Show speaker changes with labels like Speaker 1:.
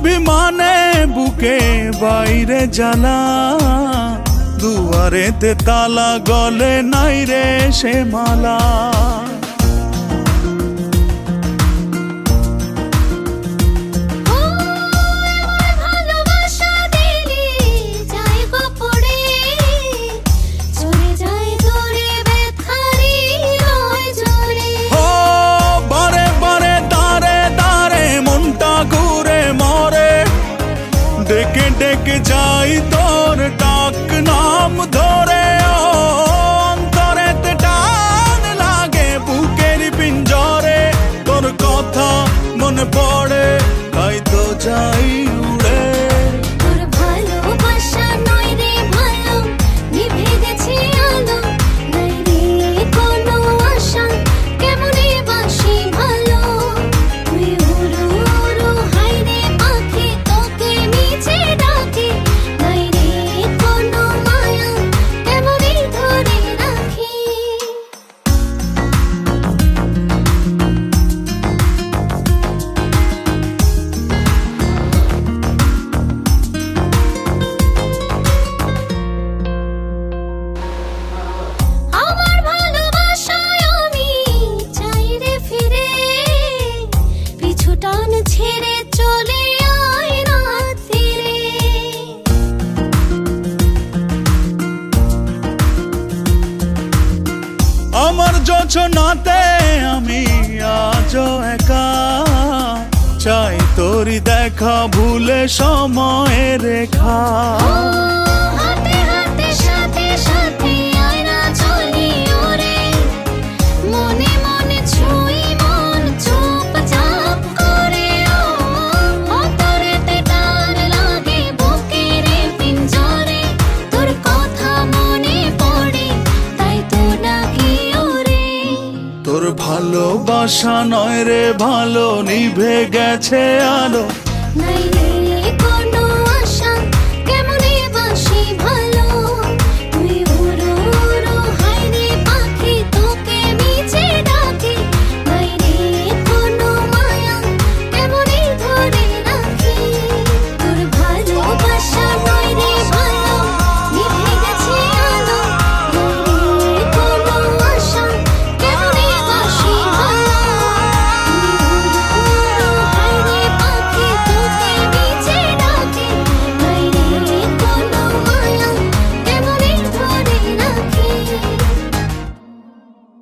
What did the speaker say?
Speaker 1: অভিমানে বুকে বাইরে জ্বালা, দুয়ারেতে তালা গলে নাই রে সে মালা। ডেকে ডেকে যাই তোর ডাক নাম ধরে, অন্তরেতে টান লাগে বুকের পিঞ্জরে। তোর কথা মনে পড়ে তাই তো যাই উড়ে।
Speaker 2: তোর ভালোবাসা নয় রে ভালো, নিভে গেছে আলো, নাই রে কোনো আশা, কেমনে বাসি ভালো। তুই উড়ো উড়ো হাই রে পাখি, তোকে নিচে ডাকে, নাই রে কোনো মায়া, কেমনে ধরে রাখি। আমার ভালোবাসায় আমি চাই রে ফিরে, পিছু টান ছেড়ে চলে আয় রাত্রিরে।
Speaker 1: আমার যোছনাতে আমি আজও একা, চাই তোরি দেখা ভুলে সময়ের রেখা।
Speaker 2: হাতে হাতে সাথে সাথে আয় না চলি ওরে, মনে মনে ছুঁই মন চুপচাপ করে। অন্তরেতে টান লাগে বুকের পিঞ্জরে, তোর কথা মনে পড়ে তাই তো ডাকি ওরে।
Speaker 1: তোর ভালোবাসা নয় রে ভালো, নিভে গেছে আলো,
Speaker 2: নাই রে